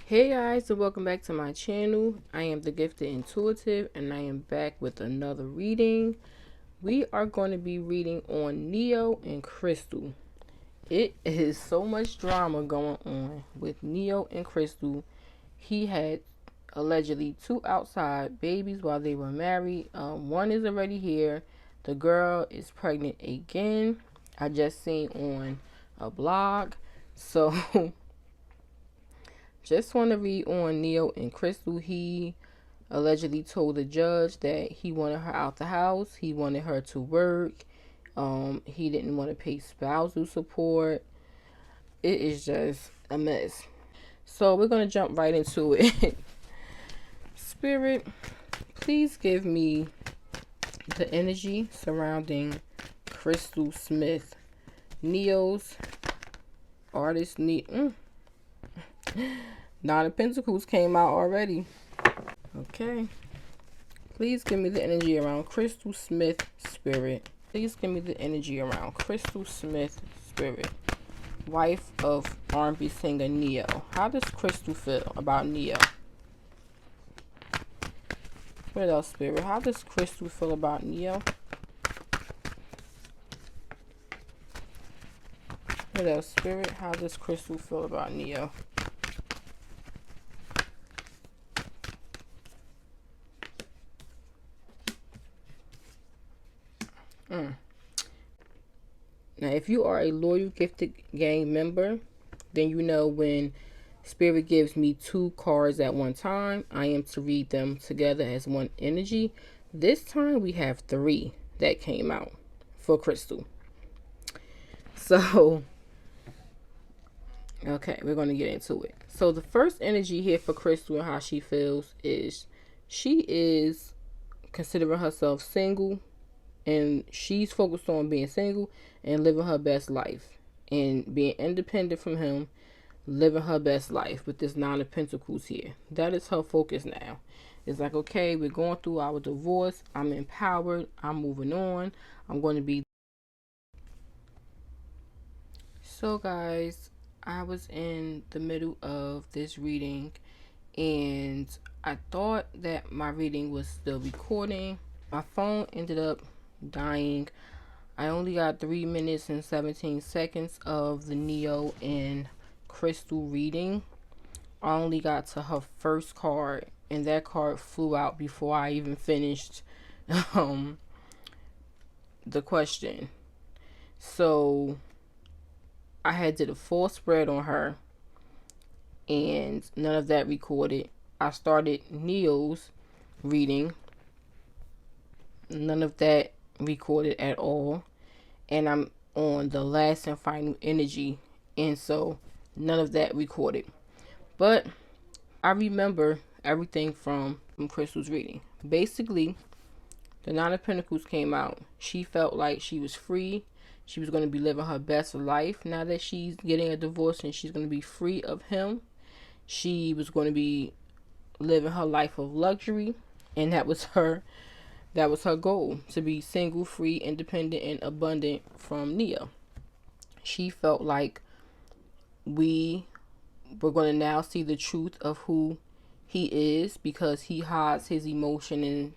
Hey guys, and welcome back to my channel. I am the Gifted Intuitive, and I am back with another reading. We are going to be reading on Neyo and Crystal. It is so much drama going on with Neyo and Crystal. He had allegedly 2 outside babies while they were married. One is already here. The girl is pregnant again. I just seen on a blog. So just want to read on Neyo and Crystal. He allegedly told the judge that he wanted her out the house. He wanted her to work. He didn't want to pay spousal support. It is just a mess. So we're going to jump right into it. Spirit, please give me the energy surrounding Crystal Smith. Neyo's artist Nine of Pentacles came out already. Okay. Please give me the energy around Crystal Smith, Spirit. Please give me the energy around Crystal Smith, Spirit. Wife of R&B singer Neyo. How does Crystal feel about Neyo? What else, Spirit? How does Crystal feel about Neyo? What else, Spirit? How does Crystal feel about Neyo? Now, if you are a loyal Gifted Gang member, then you know when Spirit gives me 2 cards at one time, I am to read them together as one energy. This time we have 3 that came out for Crystal. So, okay, we're going to get into it. So the first energy here for Crystal and how she feels is she is considering herself single, and she's focused on being single and living her best life and being independent from him, living her best life with this 9 of Pentacles here. That is her focus now. It's like, okay, we're going through our divorce. I'm empowered. I'm moving on. I'm going to be. So guys, I was in the middle of this reading and I thought that my reading was still recording. My phone ended up dying. I only got 3 minutes and 17 seconds of the Neyo and Crystal reading. I only got to her first card, and that card flew out before I even finished the question. So I had did a full spread on her, and none of that recorded. I started Neyo's reading. None of that recorded at all. And I'm on the last and final energy, and so none of that recorded. But I remember everything from Crystal's reading. Basically, the 9 of Pentacles came out. She felt like she was free. She was going to be living her best life now that she's getting a divorce and she's going to be free of him. She was going to be living her life of luxury, and that was her goal, to be single, free, independent, and abundant from Neyo. She felt like we were going to now see the truth of who he is, because he hides his emotions and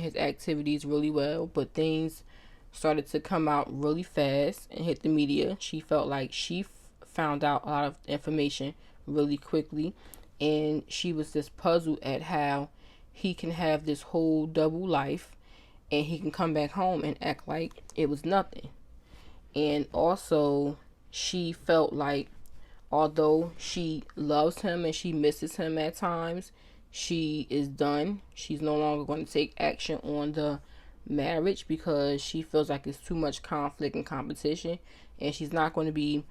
his activities really well, but things started to come out really fast and hit the media. She felt like she found out a lot of information really quickly, and she was just puzzled at how he can have this whole double life and he can come back home and act like it was nothing. And also, she felt like although she loves him and she misses him at times, she is done. She's no longer going to take action on the marriage because she feels like it's too much conflict and competition, and she's not going to be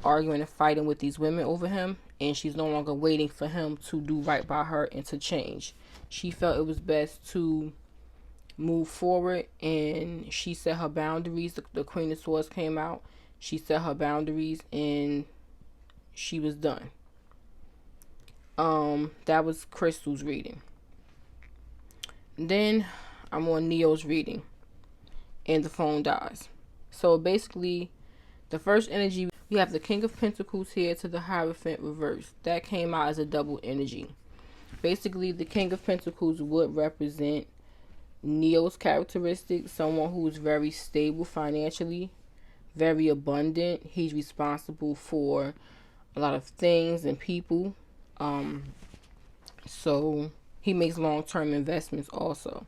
arguing and fighting with these women over him, and she's no longer waiting for him to do right by her and to change. She felt it was best to move forward, and she set her boundaries. The Queen of Swords came out. She set her boundaries and she was done. That was Crystal's reading. Then I'm on Neyo's reading and the phone dies. So basically, the first energy We have the King of Pentacles here to the Hierophant reverse. That came out as a double energy. Basically, the King of Pentacles would represent Neo's characteristics, someone who's very stable financially, very abundant. He's responsible for a lot of things and people. So he makes long-term investments also.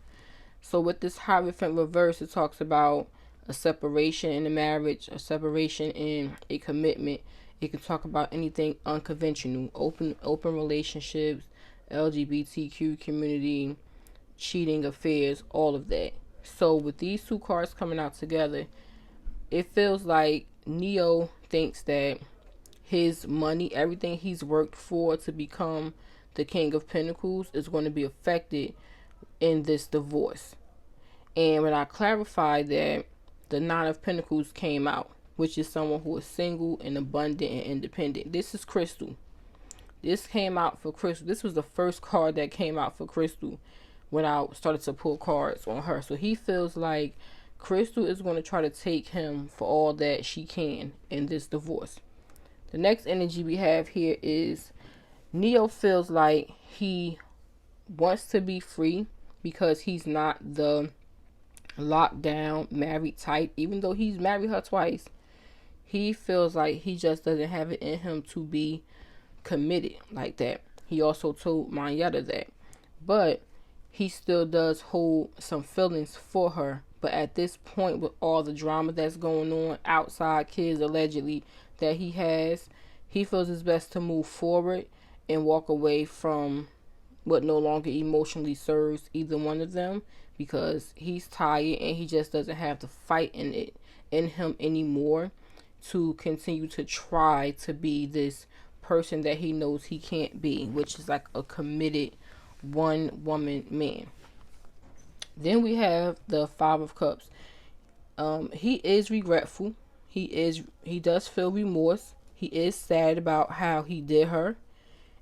So with this Hierophant reverse, it talks about a separation in a marriage, a separation in a commitment. It can talk about anything unconventional, open relationships, LGBTQ community, cheating affairs, all of that. So with these two cards coming out together, it feels like Neo thinks that his money, everything he's worked for to become the King of Pentacles, is going to be affected in this divorce. And when I clarified that, the Nine of Pentacles came out, which is someone who is single and abundant and independent. This is Crystal. This came out for Crystal. This was the first card that came out for Crystal when I started to pull cards on her. So he feels like Crystal is going to try to take him for all that she can in this divorce. The next energy we have here is Neo feels like he wants to be free because he's not the locked down married type. Even though he's married her twice, he feels like he just doesn't have it in him to be committed like that. He also told Mayetta that, but he still does hold some feelings for her. But at this point, with all the drama that's going on outside, kids allegedly that he has, he feels it's best to move forward and walk away from what no longer emotionally serves either one of them, because he's tired and he just doesn't have the fight in him anymore to continue to try to be this person that he knows he can't be, which is like a committed one woman man. Then we have the Five of Cups. He is regretful. He does feel remorse. He is sad about how he did her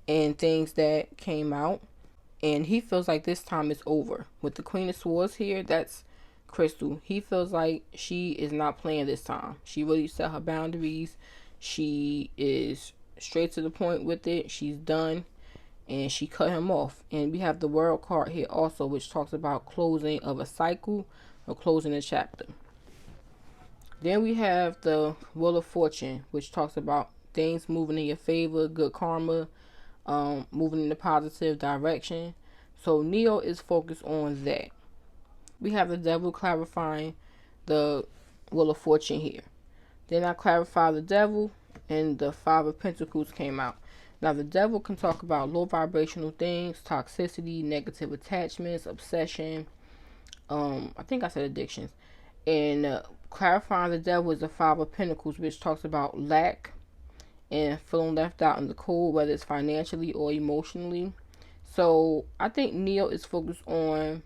and things that came out. And he feels like this time is over. With the Queen of Swords here, that's Crystal. He feels like she is not playing this time. She really set her boundaries. She is straight to the point with it. She's done. And she cut him off. And we have the World card here also, which talks about closing of a cycle or closing a chapter. Then we have the Wheel of Fortune, which talks about things moving in your favor, good karma, moving in a positive direction. So Neo is focused on that. We have the Devil clarifying the Wheel of Fortune here. Then I clarify the Devil, and the Five of Pentacles came out. Now the Devil can talk about low vibrational things, toxicity, negative attachments, obsession. I think I said addictions. And clarifying the Devil is the Five of Pentacles, which talks about lack and feeling left out in the cold, whether it's financially or emotionally. So I think Neo is focused on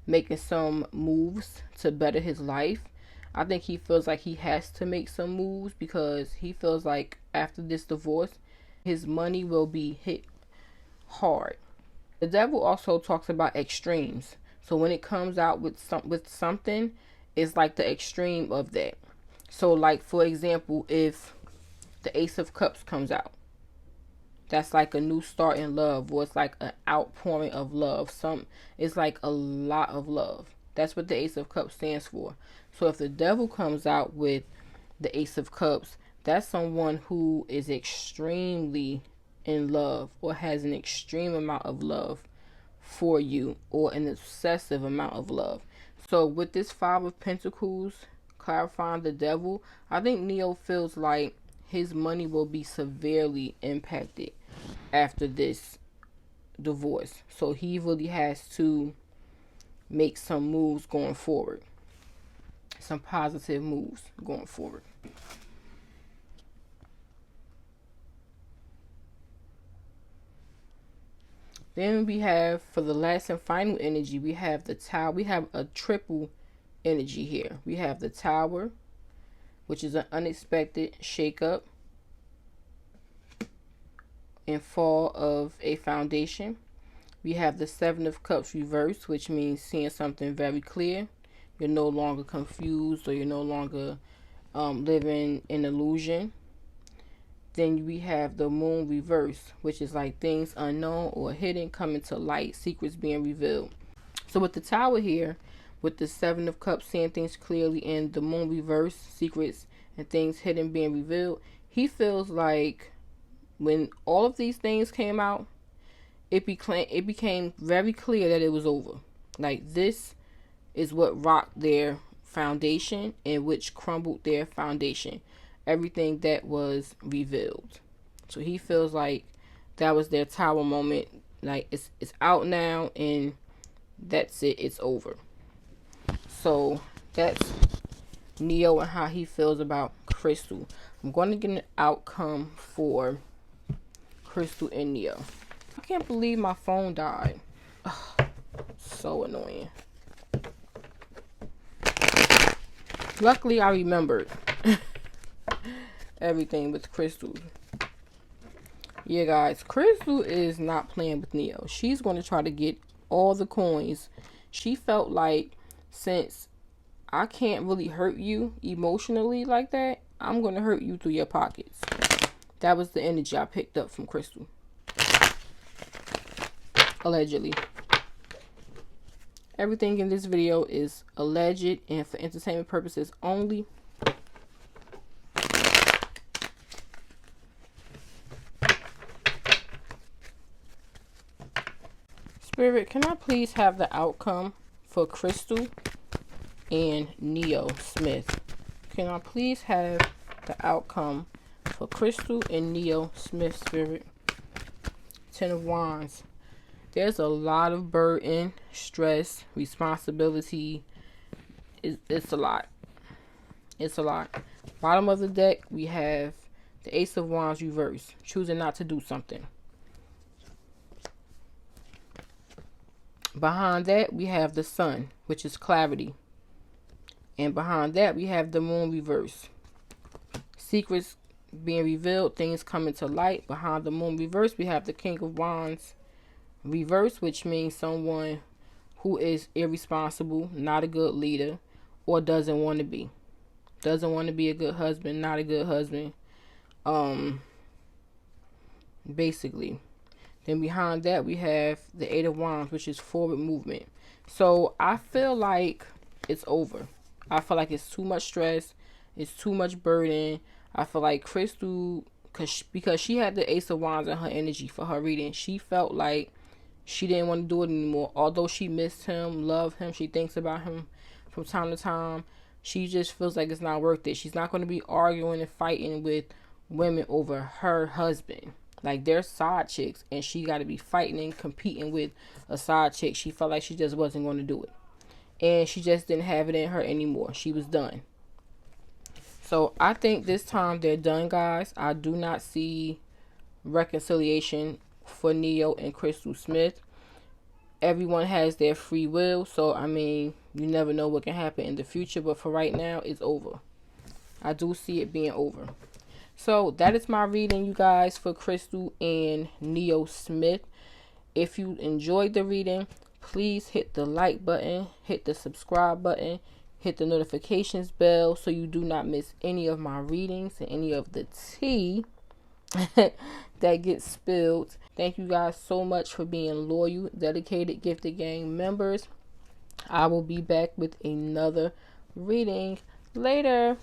making some moves to better his life. I think he feels like he has to make some moves because he feels like after this divorce, his money will be hit hard. The Devil also talks about extremes. So when it comes out with something, it's like the extreme of that. So like, for example, if the Ace of Cups comes out, that's like a new start in love, or it's like an outpouring of love. It's like a lot of love. That's what the Ace of Cups stands for. So if the Devil comes out with the Ace of Cups, that's someone who is extremely in love or has an extreme amount of love for you, or an excessive amount of love. So with this Five of Pentacles clarifying the Devil, I think Neo feels like his money will be severely impacted after this divorce. So he really has to make some moves going forward. Some positive moves going forward. Then we have, for the last and final energy, we have the Tower. We have a triple energy here. We have the Tower, which is an unexpected shakeup and fall of a foundation. We have the Seven of Cups reversed, which means seeing something very clear. You're no longer confused, or you're no longer living in illusion. Then we have the moon reverse, which is like things unknown or hidden coming to light, secrets being revealed. So with the tower here, with the 7 of Cups seeing things clearly, and the moon reverse, secrets and things hidden being revealed, he feels like when all of these things came out, it became very clear that it was over. Like, this is what rocked their foundation and which crumbled their foundation. Everything that was revealed. So he feels like that was their tower moment. Like, it's out now, and that's it. It's over. So that's Neyo and how he feels about Crystal. I'm going to get an outcome for Crystal and Neyo. I can't believe my phone died. Ugh, so annoying. Luckily, I remembered everything with Crystal. Yeah, guys, Crystal is not playing with Neyo. She's going to try to get all the coins. She felt like, since I can't really hurt you emotionally like that, I'm going to hurt you through your pockets. That was the energy I picked up from Crystal. Allegedly. Everything in this video is alleged and for entertainment purposes only. Spirit, can I please have the outcome for Crystal and Neyo Smith? Can I please have the outcome for Crystal and Neyo Smith, Spirit? 10 of Wands. There's a lot of burden, stress, responsibility. It's a lot. It's a lot. Bottom of the deck, we have the Ace of Wands reverse, choosing not to do something. Behind that, we have the Sun, which is clarity. And behind that, we have the Moon reverse. Secrets being revealed, things coming to light. Behind the Moon reverse, we have the King of Wands reverse, which means someone who is irresponsible, not a good leader, or doesn't want to be. Doesn't want to be a good husband, not a good husband. Basically. Then behind that, we have the 8 of Wands, which is forward movement. So I feel like it's over. I feel like it's too much stress. It's too much burden. I feel like Crystal, because she had the Ace of Wands in her energy for her reading, she felt like she didn't want to do it anymore. Although she missed him, loved him, she thinks about him from time to time, she just feels like it's not worth it. She's not going to be arguing and fighting with women over her husband. Like, they're side chicks, and she got to be fighting and competing with a side chick. She felt like she just wasn't going to do it. And she just didn't have it in her anymore. She was done. So I think this time they're done, guys. I do not see reconciliation for Neyo and Crystal Smith. Everyone has their free will. So, I mean, you never know what can happen in the future. But for right now, it's over. I do see it being over. So that is my reading, you guys, for Crystal and Neyo Smith. If you enjoyed the reading, please hit the like button, hit the subscribe button, hit the notifications bell so you do not miss any of my readings and any of the tea that gets spilled. Thank you guys so much for being loyal, dedicated, gifted gang members. I will be back with another reading later.